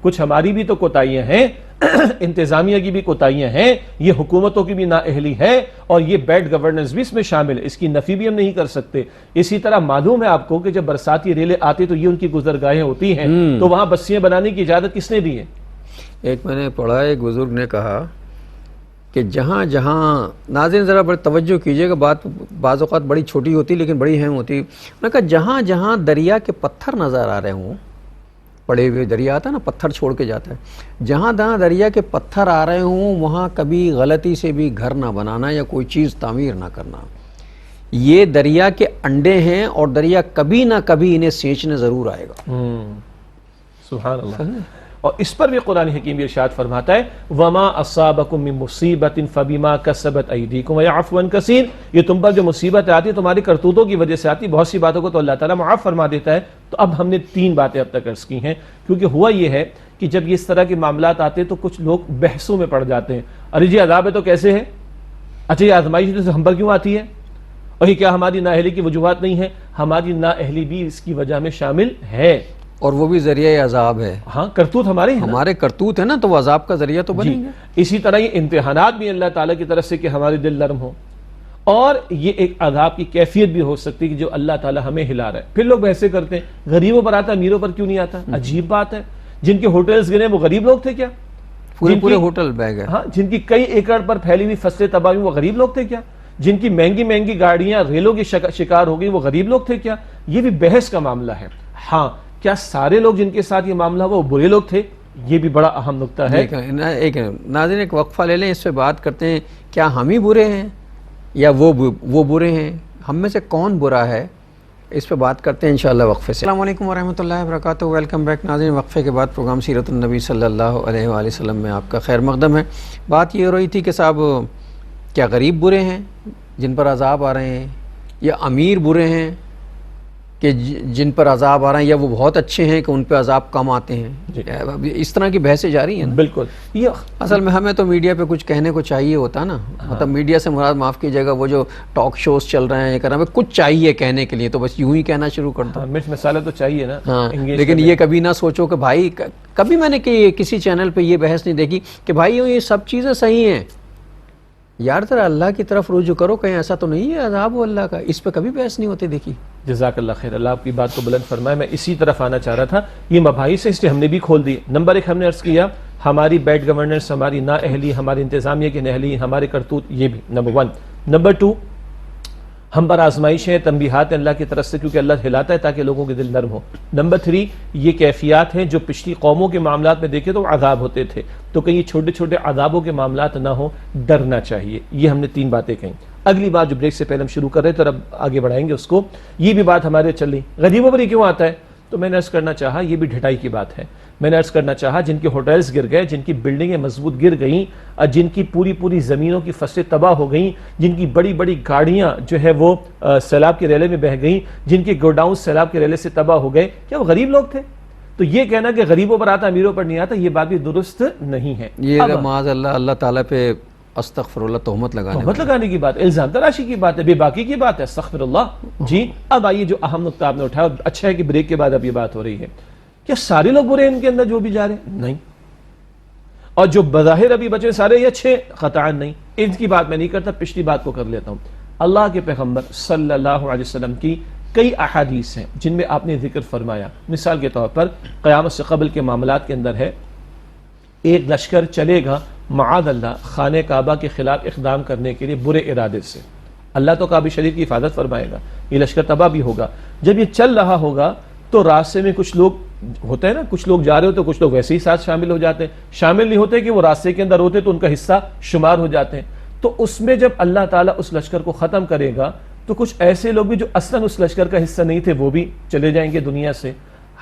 کچھ ہماری بھی تو کوتاہیاں ہیں, انتظامیہ کی بھی کوتاہیاں ہیں, یہ حکومتوں کی بھی نااہلی ہے, اور یہ بیڈ گورننس بھی اس میں شامل ہے. اس کی نفی بھی ہم نہیں کر سکتے. اسی طرح معلوم ہے آپ کو کہ جب برساتی ریلیں آتی تو یہ ان کی گزرگاہیں ہوتی ہیں, تو وہاں بسیاں بنانے کی اجازت کس نے دی ہے؟ ایک میں نے پڑھا, ایک بزرگ نے کہا کہ جہاں جہاں, ناظرین ذرا بڑی توجہ کیجئے گا, بات بعض اوقات بڑی چھوٹی ہوتی لیکن بڑی اہم ہوتی. انہوں نے کہا جہاں جہاں دریا کے پتھر نظر آ رہے ہوں, پڑے ہوئے دریا آتا ہے نا, پتھر چھوڑ کے جاتا ہے, جہاں جہاں دریا کے پتھر آ رہے ہوں وہاں کبھی غلطی سے بھی گھر نہ بنانا یا کوئی چیز تعمیر نہ کرنا. یہ دریا کے انڈے ہیں اور دریا کبھی نہ کبھی انہیں سینچنے ضرور آئے گا. سبحان اللہ. اور اس پر بھی قرآن حکیم ارشاد فرماتا ہے, وَمَا أَصَابَكُم مِّن مُّصِيبَةٍ فَبِمَا كَسَبَتْ أَيْدِيكُمْ وَيَعْفُو عَن كَثِيرٍ. یہ تم پر جو مصیبت آتی ہے تمہاری کرتوتوں کی وجہ سے آتی, بہت سی باتوں کو تو اللہ تعالیٰ معاف فرما دیتا ہے. تو اب ہم نے 3 باتیں اب تک عرض کی ہیں, کیونکہ ہوا یہ ہے کہ جب یہ اس طرح کے معاملات آتے ہیں تو کچھ لوگ بحثوں میں پڑ جاتے ہیں. ارے جی عذاب ہے تو کیسے ہے, اچھا یہ آزمائش ہم پر کیوں آتی ہے, اور یہ کیا ہماری نااہلی کی وجوہات نہیں ہے؟ ہماری نااہلی بھی اس کی وجہ میں شامل ہے, اور وہ بھی ذریعہ عذاب ہے. ہاں, کرتوت ہمارے ہیں, ہمارے کرتوت ہے نا, تو وہ عذاب کا ذریعہ تو بنیں گے. اسی طرح یہ امتحانات بھی اللہ تعالیٰ کی طرف سے کہ ہمارے دل نرم ہوں, اور یہ ایک عذاب کی کیفیت بھی ہو سکتی ہے کہ جو اللہ تعالیٰ ہمیں ہلا رہا ہے. پھر لوگ ایسے کرتے ہیں, غریبوں پر آتا ہے امیروں پر کیوں نہیں آتا؟ عجیب بات ہے. جن کے ہوٹلز گرے وہ غریب لوگ تھے کیا؟ پورے ہوٹل بہ گئے. ہاں, جن کی کئی ایکڑ پر پھیلی ہوئی فصلیں تباہ ہوئی وہ غریب لوگ تھے کیا؟ جن کی مہنگی مہنگی گاڑیاں ریلوں کی شکار ہو گئی وہ غریب لوگ تھے کیا؟ یہ بھی بحث کا معاملہ ہے. ہاں, کیا سارے لوگ جن کے ساتھ یہ معاملہ ہوا وہ برے لوگ تھے؟ یہ بھی بڑا اہم نقطہ ہے. ایک ناظرین ایک وقفہ لے لیں, اس پہ بات کرتے ہیں. کیا ہم ہی برے ہیں یا وہ برے ہیں؟ ہم میں سے کون برا ہے؟ اس پہ بات کرتے ہیں انشاءاللہ وقفے سے. السلام علیکم ورحمۃ اللہ وبرکاتہ. ویلکم بیک ناظرین. وقفے کے بعد پروگرام سیرت النبی صلی اللہ علیہ وآلہ وسلم میں آپ کا خیر مقدم ہے. بات یہ ہو رہی تھی کہ صاحب کیا غریب برے ہیں جن پر عذاب آ رہے ہیں, یا امیر برے ہیں کہ جن پر عذاب آ رہے ہیں یا وہ بہت اچھے ہیں کہ ان پہ عذاب کم آتے ہیں. اس طرح کی بحثیں جاری ہیں. بالکل. یہ اصل میں ہمیں تو میڈیا پہ کچھ کہنے کو چاہیے ہوتا نا, مطلب میڈیا سے مراد معاف کیجیے گا وہ جو ٹاک شوز چل رہے ہیں یہ کر رہے ہیں, کچھ چاہیے کہنے کے لیے تو بس یوں ہی کہنا شروع کر دو. مرچ مسالہ تو چاہیے نا. ہاں, لیکن یہ کبھی نہ سوچو کہ بھائی, کبھی میں نے کسی چینل پہ یہ بحث نہیں دیکھی کہ بھائی یہ سب چیزیں صحیح ہیں یار, ذرا اللہ کی طرف رجوع کرو, کہیں ایسا تو نہیں ہے عذاب ہو اللہ کا. اس پہ کبھی بحث نہیں ہوتی دیکھی. جزاک اللہ خیر, اللہ آپ کی بات کو بلند فرمائے. میں اسی طرف آنا چاہ رہا تھا. یہ مباحث اس لیے ہم نے بھی کھول دی. نمبر 1 ہم نے عرض کیا ہماری بیڈ گورننس, ہماری نااہلی, ہماری انتظامیہ کی نااہلی, ہمارے کرتوت, یہ بھی نمبر 1. نمبر 2 ہم پر آزمائش ہیں, تنبیہات ہیں اللہ کی طرف سے, کیونکہ اللہ ہلاتا ہے تاکہ لوگوں کے دل نرم ہو. نمبر 3 یہ کیفیات ہیں جو پچھلی قوموں کے معاملات میں دیکھے تو عذاب ہوتے تھے, تو کہیں یہ چھوٹے چھوٹے عذابوں کے معاملات نہ ہوں, ڈرنا چاہیے. یہ ہم نے 3 باتیں کہیں. اگلی بات جو بریک سے پہلے ہم شروع کر رہے تھے اور اب آگے بڑھائیں گے اس کو, یہ بھی بات ہمارے چل رہی غریبوں پر یہ کیوں آتا ہے, تو میں نے عرض کرنا چاہا یہ بھی ڈھٹائی کی بات ہے. میں نے عرض کرنا چاہا جن کے ہوٹلز گر گئے, جن کی بلڈنگیں مضبوط گر گئیں, جن کی پوری زمینوں کی فصلیں تباہ ہو گئیں, جن کی بڑی گاڑیاں جو ہے وہ سیلاب کے ریلے میں بہہ گئیں, جن کے گوڈاؤن سیلاب کے ریلے سے تباہ ہو گئے, کیا وہ غریب لوگ تھے؟ تو یہ کہنا کہ غریبوں پر آتا امیروں پر نہیں آتا, یہ بات بھی درست نہیں ہے. یہ معاذ اللہ تعالیٰ پہ استغفر اللہ تہمت لگانے کی بات, الزام تراشی کی بات ہے, بے باکی کی بات ہے, استغفر اللہ. جی اب آئیے جو اہم نقطہ آپ نے اٹھایا, اچھا ہے کہ بریک کے بعد اب یہ بات ہو رہی ہے. کیا سارے لوگ برے ہیں ان کے اندر جو بھی جا رہے ہیں؟ نہیں. اور جو بظاہر ابھی بچے سارے یہ اچھے قطعاً نہیں. ان کی بات میں نہیں کرتا, پچھلی بات کو کر لیتا ہوں. اللہ کے پیغمبر صلی اللہ علیہ وسلم کی کئی احادیث ہیں جن میں آپ نے ذکر فرمایا. مثال کے طور پر قیامت سے قبل کے معاملات کے اندر ہے, ایک لشکر چلے گا معاذ اللہ خانہ کعبہ کے خلاف اقدام کرنے کے لیے برے ارادے سے. اللہ تو کعبہ شریف کی حفاظت فرمائے گا, یہ لشکر تباہ بھی ہوگا. جب یہ چل رہا ہوگا تو راستے میں کچھ لوگ ہوتے ہیں نا, کچھ لوگ جا رہے ہوتے ہیں, کچھ لوگ ویسے ہی ساتھ شامل ہو جاتے ہیں. شامل نہیں ہوتے کہ وہ راستے کے اندر ہوتے تو ان کا حصہ شمار ہو جاتے ہیں. تو اس میں جب اللہ تعالیٰ اس لشکر کو ختم کرے گا تو کچھ ایسے لوگ بھی جو اصلاً اس لشکر کا حصہ نہیں تھے وہ بھی چلے جائیں گے دنیا سے.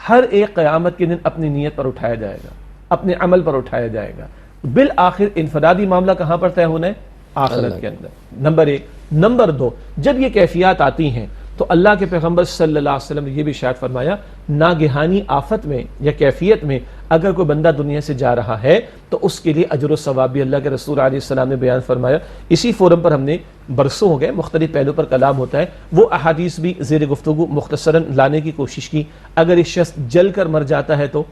ہر ایک قیامت کے دن اپنی نیت پر اٹھایا جائے گا, اپنے عمل پر اٹھایا جائے گا. بالآخر انفرادی معاملہ کہاں پر طے ہونا ہے؟ آخرت کے اندر. نمبر 1. نمبر 2, جب یہ کیفیات آتی ہیں تو اللہ کے پیغمبر صلی اللہ علیہ وسلم نے یہ بھی ارشاد فرمایا, ناگہانی آفت میں یا کیفیت میں اگر کوئی بندہ دنیا سے جا رہا ہے تو اس کے لیے اجر و ثواب بھی اللہ کے رسول علیہ السلام نے بیان فرمایا. اسی فورم پر ہم نے برسوں ہو گئے مختلف پہلو پر کلام ہوتا ہے, وہ احادیث بھی زیر گفتگو مختصراً لانے کی کوشش کی. اگر ایک شخص جل کر مر جاتا ہے تو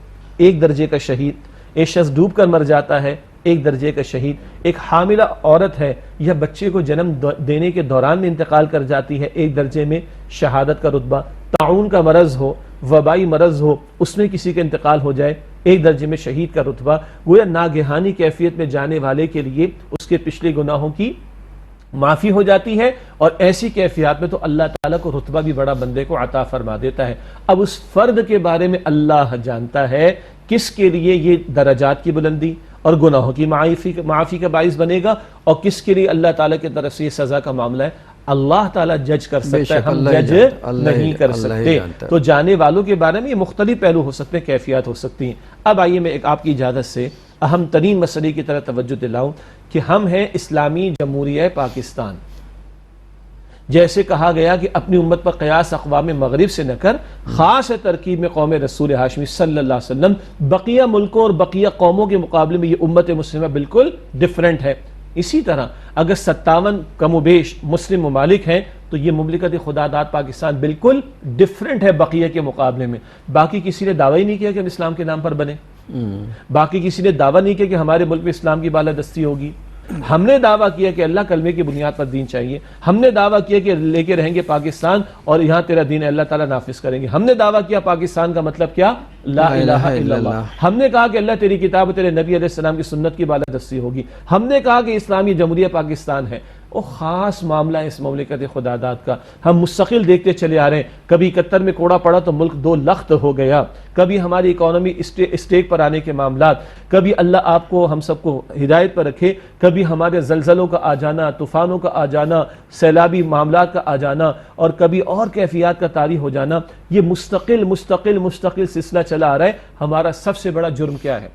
1 درجے کا شہید, ایک شخص ڈوب کر مر جاتا ہے 1 درجے کا شہید, ایک حاملہ عورت ہے یا بچے کو جنم دینے کے دوران میں انتقال کر جاتی ہے 1 درجے میں شہادت کا رتبہ. طاعون کا مرض ہو, وبائی مرض ہو, اس میں کسی کا انتقال ہو جائے 1 درجے میں شہید کا رتبہ. گویا ناگہانی کیفیت میں جانے والے کے لیے اس کے پچھلے گناہوں کی معافی ہو جاتی ہے, اور ایسی کیفیات میں تو اللہ تعالیٰ کو رتبہ بھی بڑا بندے کو عطا فرما دیتا ہے. اب اس فرد کے بارے میں اللہ جانتا ہے کس کے لیے یہ درجات کی بلندی اور گناہوں کی معافی کا باعث بنے گا, اور کس کے لیے اللہ تعالیٰ کی طرف سے یہ سزا کا معاملہ ہے. اللہ تعالیٰ جج کر سکتا ہے, ہم جج نہیں کر سکتے. تو جانے والوں کے بارے میں یہ مختلف پہلو ہو سکتے ہیں, کیفیات ہو سکتی ہیں. اب آئیے میں آپ کی اجازت سے اہم ترین مسئلے کی طرح توجہ دلاؤں کہ ہم ہیں اسلامی جمہوریہ پاکستان. جیسے کہا گیا کہ اپنی امت پر قیاس اقوام مغرب سے نہ کر, خاص ترکیب میں قوم رسول ہاشمی صلی اللہ علیہ وسلم بقیہ ملکوں اور بقیہ قوموں کے مقابلے میں یہ امت مسلمہ بالکل ڈیفرنٹ ہے. اسی طرح اگر 57 کم و بیش مسلم ممالک ہیں تو یہ مملکت خدا داد پاکستان بالکل ڈیفرنٹ ہے بقیہ کے مقابلے میں. باقی کسی نے دعویٰ ہی نہیں کیا کہ ہم اسلام کے نام پر بنے, باقی کسی نے دعویٰ نہیں کیا کہ ہمارے ملک میں اسلام کی بالادستی ہوگی. ہم نے دعویٰ کیا کہ اللہ کلمے کی بنیاد پر دین چاہیے. ہم نے دعویٰ کیا کہ لے کے رہیں گے پاکستان اور یہاں تیرا دین اللہ تعالیٰ نافذ کریں گے. ہم نے دعویٰ کیا پاکستان کا مطلب کیا؟ لا الہ الا اللہ. ہم نے کہا کہ اللہ تیری کتاب تیرے نبی علیہ السلام کی سنت کی بالادستی ہوگی. ہم نے کہا کہ اسلامی جمہوریہ پاکستان ہے. وہ خاص معاملہ ہے اس مملکت خدا داد کا. ہم مستقل دیکھتے چلے آ رہے ہیں. کبھی 71 میں کوڑا پڑا تو ملک 2 لخت ہو گیا. کبھی ہماری اکانومی اسٹیک پر آنے کے معاملات, کبھی اللہ آپ کو ہم سب کو ہدایت پر رکھے, کبھی ہمارے زلزلوں کا آ جانا, طوفانوں کا آ جانا, سیلابی معاملات کا آ جانا, اور کبھی اور کیفیات کا طاری ہو جانا. یہ مستقل سلسلہ چلا آ رہا ہے. ہمارا سب سے بڑا جرم کیا ہے؟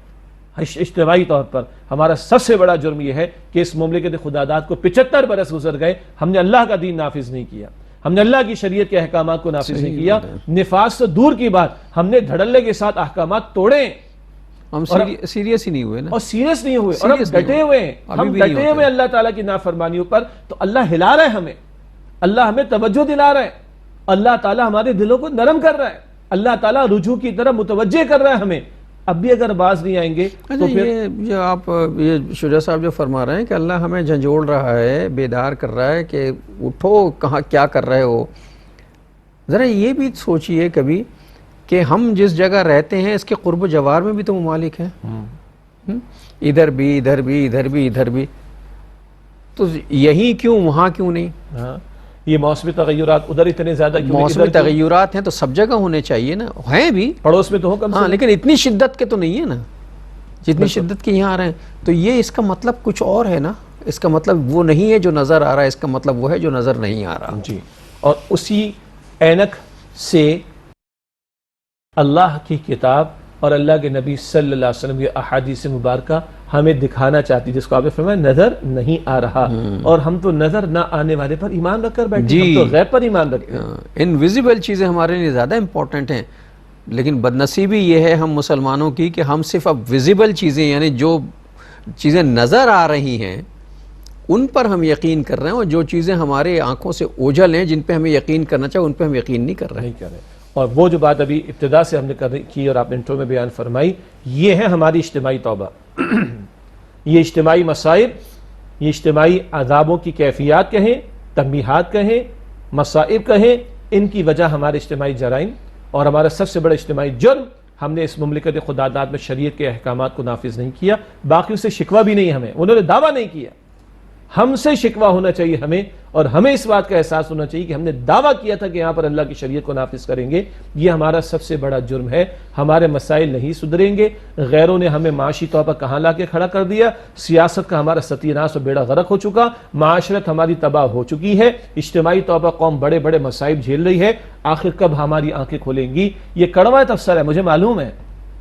اجتماعی طور پر ہمارا سب سے بڑا جرم یہ ہے کہ اس مملکت خدا داد کو 75 برس گزر گئے, ہم نے اللہ کا دین نافذ نہیں کیا. ہم نے اللہ کی شریعت کے احکامات کو نافذ نہیں کیا. نفاذ تو دور کی بات، ہم نے دھڑلے کے ساتھ احکامات توڑے، ہم سیریس ہی نہیں ہوئے نا، اور سیریس نہیں ہوئے، اور ہم ڈٹے ہوئے ہیں، ہم ڈٹے ہوئے اللہ تعالیٰ کی نافرمانیوں پر. تو اللہ ہلا رہا ہے ہمیں، اللہ ہمیں توجہ دلا رہا ہے، اللہ تعالیٰ ہمارے دلوں کو نرم کر رہا ہے، اللہ تعالیٰ رجوع کی طرف متوجہ کر رہا ہے ہمیں. اب بھی اگر باز نہیں آئیں گے تو پھر یہ آپ یہ شجاع صاحب جو فرما رہے ہیں کہ اللہ ہمیں جھنجھوڑ رہا ہے، بیدار کر رہا ہے کہ اٹھو، کہاں کیا کر رہے ہو. ذرا یہ بھی سوچئے کبھی کہ ہم جس جگہ رہتے ہیں اس کے قرب و جوار میں بھی تو ممالک ہیں، ادھر بھی ادھر بھی ادھر بھی ادھر بھی، تو یہی کیوں وہاں کیوں نہیں؟ ہاں یہ موسمی تغیرات ادھر اتنے زیادہ کیوں؟ موسمی تغیرات ہیں تو سب جگہ ہونے چاہیے نا، ہیں بھی پڑوس میں تو ہو کم سے ہاں، لیکن اتنی شدت کے تو نہیں ہے نا جتنی شدت کے یہاں آ رہے ہیں. تو یہ اس کا مطلب کچھ اور ہے نا، اس کا مطلب وہ نہیں ہے جو نظر آ رہا ہے، اس کا مطلب وہ ہے جو نظر نہیں آ رہا. جی. اور اسی اینک سے اللہ کی کتاب اور اللہ کے نبی صلی اللہ علیہ وسلم کی احادیث مبارکہ ہمیں دکھانا چاہتی، جس کو آپ نے فرمایا نظر نہیں آ رہا، اور ہم تو نظر نہ آنے والے پر ایمان رکھ کر بیٹھے، ہم تو غیب پر ایمان رکھتے ہیں. انویزیبل چیزیں ہمارے لیے زیادہ امپورٹنٹ ہیں، لیکن بدنصیبی یہ ہے ہم مسلمانوں کی کہ ہم صرف اب ویزیبل چیزیں، یعنی جو چیزیں نظر آ رہی ہیں ان پر ہم یقین کر رہے ہیں، اور جو چیزیں ہمارے آنکھوں سے اوجھل ہیں جن پہ ہمیں یقین کرنا چاہیے ان پہ ہم یقین نہیں کر رہے ہیں. اور وہ جو بات ابھی ابتدا سے ہم نے کی اور آپ نے انٹرو میں بیان فرمائی، یہ ہے ہماری اجتماعی توبہ. یہ اجتماعی مصائب، یہ اجتماعی عذابوں کی کیفیات کہیں، تنبیہات کہیں، مصائب کہیں، ان کی وجہ ہمارے اجتماعی جرائم، اور ہمارا سب سے بڑا اجتماعی جرم ہم نے اس مملکت خدا داد میں شریعت کے احکامات کو نافذ نہیں کیا. باقی سے شکوہ بھی نہیں ہمیں، انہوں نے دعویٰ نہیں کیا، ہم سے شکوہ ہونا چاہیے ہمیں، اور ہمیں اس بات کا احساس ہونا چاہیے کہ ہم نے دعویٰ کیا تھا کہ یہاں پر اللہ کی شریعت کو نافذ کریں گے. یہ ہمارا سب سے بڑا جرم ہے. ہمارے مسائل نہیں سدھریں گے، غیروں نے ہمیں معاشی طور پر کہاں لا کے کھڑا کر دیا، سیاست کا ہمارا ستیہ ناش و بیڑا غرق ہو چکا، معاشرت ہماری تباہ ہو چکی ہے، اجتماعی طور پر قوم بڑے بڑے مصائب جھیل رہی ہے. آخر کب ہماری آنکھیں کھولیں گی؟ یہ کڑوا تبصرہ ہے، مجھے معلوم ہے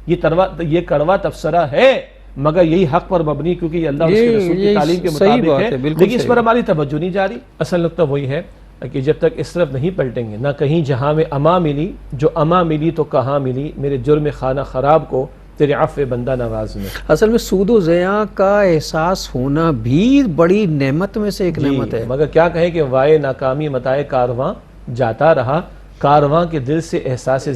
یہ کڑوا تبصرہ ہے، مگر یہی حق پر مبنی، کیونکہ یہ اللہ اور اس کے رسول کی تعلیم کے مطابق ہے، لیکن اس پر ہماری توجہ نہیں جاری. اصل نقطہ وہی ہے کہ جب تک اس طرف نہیں پلٹیں گے، نہ کہیں جہاں میں اما ملی، جو اما ملی تو کہاں ملی، میرے جرم خانہ خراب کو تیرے عفو بندہ نواز میں. اصل میں سود و زیاں کا احساس ہونا بھی بڑی نعمت میں سے ایک نعمت ہے. مگر کیا کہیں کہ وائے ناکامی متائے کارواں جاتا رہا، کارواں کے دل سے احساس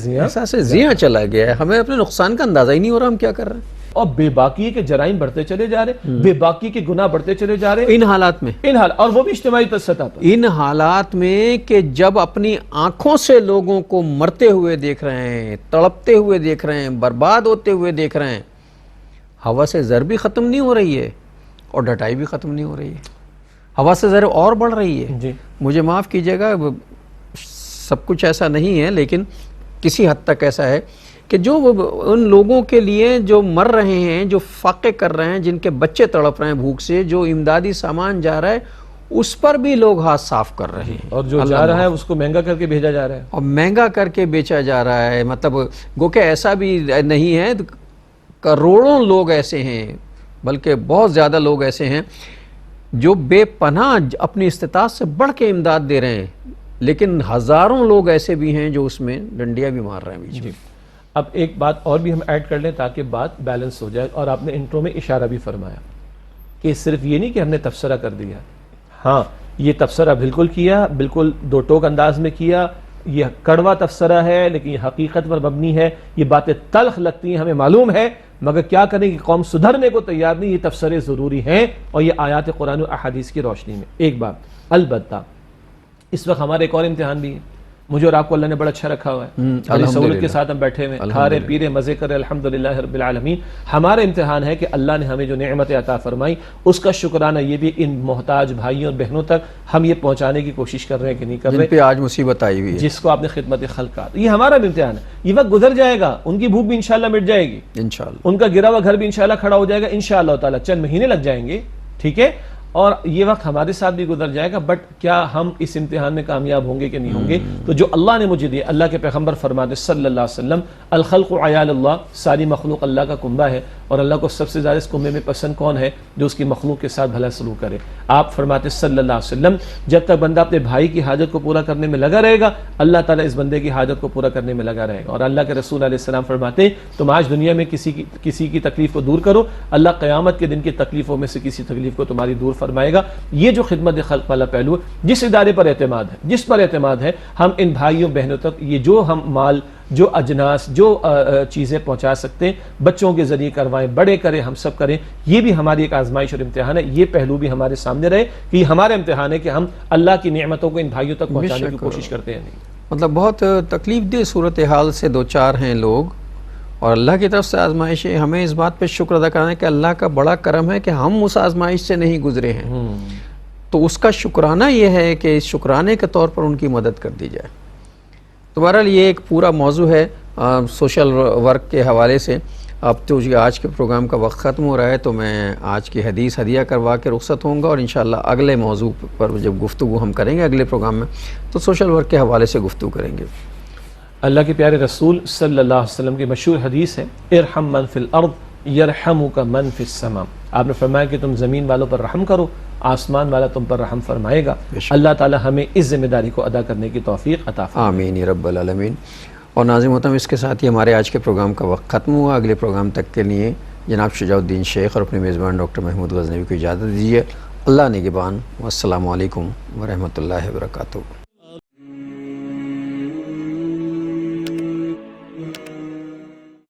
زیاں چلا گیا ہے. ہمیں اپنے نقصان کا اندازہ ہی نہیں ہو رہا ہم کیا کر رہے ہیں. اور بے باکی کے جرائم بڑھتے چلے جا رہے، بے باکی کے گناہ بڑھتے چلے جا رہے ان حالات میں، اور وہ بھی اجتماعی سطح پر، ان حالات میں کہ جب اپنی آنکھوں سے لوگوں کو مرتے ہوئے دیکھ رہے ہیں، تڑپتے ہوئے دیکھ رہے ہیں، برباد ہوتے ہوئے دیکھ رہے ہیں، ہوا سے زر بھی ختم نہیں ہو رہی ہے اور ڈٹائی بھی ختم نہیں ہو رہی ہے. ہوا سے زر اور بڑھ رہی ہے. جی مجھے معاف کیجیے گا، سب کچھ ایسا نہیں ہے لیکن کسی حد تک ایسا ہے کہ جو ان لوگوں کے لیے جو مر رہے ہیں، جو فاقے کر رہے ہیں، جن کے بچے تڑپ رہے ہیں بھوک سے، جو امدادی سامان جا رہا ہے اس پر بھی لوگ ہاتھ صاف کر رہے ہیں، اور جو جا رہا ہے اس کو مہنگا کر کے بھیجا جا رہا ہے، اور مہنگا کر کے بیچا جا رہا ہے. مطلب گو کہ ایسا بھی نہیں ہے، کروڑوں لوگ ایسے ہیں، بلکہ بہت زیادہ لوگ ایسے ہیں جو بے پناہ اپنی استطاعت سے بڑھ کے امداد دے رہے ہیں، لیکن ہزاروں لوگ ایسے بھی ہیں جو اس میں ڈنڈیاں بھی مار رہے ہیں بیچ میں. اب ایک بات اور بھی ہم ایڈ کر لیں تاکہ بات بیلنس ہو جائے، اور آپ نے انٹرو میں اشارہ بھی فرمایا کہ صرف یہ نہیں کہ ہم نے تبصرہ کر دیا، ہاں یہ تبصرہ بالکل کیا، بالکل دو ٹوک انداز میں کیا، یہ کڑوا تبصرہ ہے لیکن یہ حقیقت پر مبنی ہے، یہ باتیں تلخ لگتی ہیں ہمیں معلوم ہے، مگر کیا کریں کہ قوم سدھرنے کو تیار نہیں. یہ تبصرے ضروری ہیں اور یہ آیات قرآن و احادیث کی روشنی میں. ایک بات البتہ اس وقت ہمارے ایک اور امتحان بھی ہے، مجھے اور آپ کو اللہ نے بڑا اچھا رکھا ہوا ہے، بڑی سہولت کے ساتھ ہم بیٹھے ہوئے کھا رہے پی رہے مزے کر رہے، الحمدللہ رب العالمین. ہمارا امتحان ہے کہ اللہ نے ہمیں جو نعمت عطا فرمائی اس کا شکرانہ یہ بھی ان محتاج بھائیوں اور بہنوں تک ہم یہ پہنچانے کی کوشش کر رہے ہیں کہ نہیں کر رہے، جن پہ آج مصیبت آئی ہوئی ہے، جس کو آپ نے خدمت خلق کہا. یہ ہمارا بھی امتحان ہے، یہ وقت گزر جائے گا، ان کی بھوک بھی انشاءاللہ مٹ جائے گی، انشاءاللہ ان کا گرا ہوا گھر بھی انشاءاللہ کھڑا ہو جائے گا انشاءاللہ تعالی. چند مہینے لگ جائیں گے، ٹھیک ہے، اور یہ وقت ہمارے ساتھ بھی گزر جائے گا، بٹ کیا ہم اس امتحان میں کامیاب ہوں گے کہ نہیں ہوں گے؟ تو جو اللہ نے مجھے دیا، اللہ کے پیغمبر فرماتے صلی اللہ علیہ وسلم الخلق عیال اللہ، ساری مخلوق اللہ کا کنبہ ہے، اور اللہ کو سب سے زیادہ اس کنبے میں پسند کون ہے؟ جو اس کی مخلوق کے ساتھ بھلا سلوک کرے۔ آپ فرماتے صلی اللہ علیہ وسلم جب تک بندہ اپنے بھائی کی حاجت کو پورا کرنے میں لگا رہے گا، اللہ تعالیٰ اس بندے کی حاجت کو پورا کرنے میں لگا رہے گا۔ اور اللہ کے رسول علیہ السلام فرماتے تم آج دنیا میں کسی کی تکلیف کو دور کرو، اللہ قیامت کے دن کی تکلیفوں میں سے کسی تکلیف کو تمہاری دور فرمائے گا۔ یہ جو خدمت خلق والا پہلو ہے، جس ادارے پر اعتماد ہے، جس پر اعتماد ہے، ہم ان بھائیوں بہنوں تک یہ جو ہم مال، جو اجناس، جو چیزیں پہنچا سکتے ہیں، بچوں کے ذریعے کروائیں، بڑے کریں، ہم سب کریں۔ یہ بھی ہماری ایک آزمائش اور امتحان ہے، یہ پہلو بھی ہمارے سامنے رہے کہ یہ ہمارا امتحان ہے کہ ہم اللہ کی نعمتوں کو ان بھائیوں تک پہنچانے کی کوشش کرتے ہیں نہیں۔ مطلب بہت تکلیف دہ صورتحال سے دو چار ہیں لوگ، اور اللہ کی طرف سے آزمائش ہے۔ ہمیں اس بات پہ شکر ادا کرنا ہے کہ اللہ کا بڑا کرم ہے کہ ہم اس آزمائش سے نہیں گزرے ہیں، تو اس کا شکرانہ یہ ہے کہ اس شکرانے کے طور پر ان کی مدد کر دی جائے۔ تو بہرحال یہ ایک پورا موضوع ہے سوشل ورک کے حوالے سے۔ اب تو آج کے پروگرام کا وقت ختم ہو رہا ہے، تو میں آج کی حدیث ہدیہ کروا کے رخصت ہوں گا، اور انشاءاللہ اگلے موضوع پر جب گفتگو ہم کریں گے اگلے پروگرام میں، تو سوشل ورک کے حوالے سے گفتگو کریں گے۔ اللہ کے پیارے رسول صلی اللہ علیہ وسلم کی مشہور حدیث ہے ارحم من فی الارض یرحمک من فی السماء۔ آپ نے فرمایا کہ تم زمین والوں پر رحم کرو، آسمان والا تم پر رحم فرمائے گا۔ اللہ تعالی ہمیں اس ذمہ داری کو ادا کرنے کی توفیق عطا فرمائے۔ آمین یا رب العالمین۔ اور ناظرین محترم، اس کے ساتھ ہی ہمارے آج کے پروگرام کا وقت ختم ہوا۔ اگلے پروگرام تک کے لیے جناب شجاع الدین شیخ اور اپنے میزبان ڈاکٹر محمود غزنوی کو اجازت دیجیے۔ اللہ نگہبان، والسلام علیکم ورحمۃ اللہ وبرکاتہ۔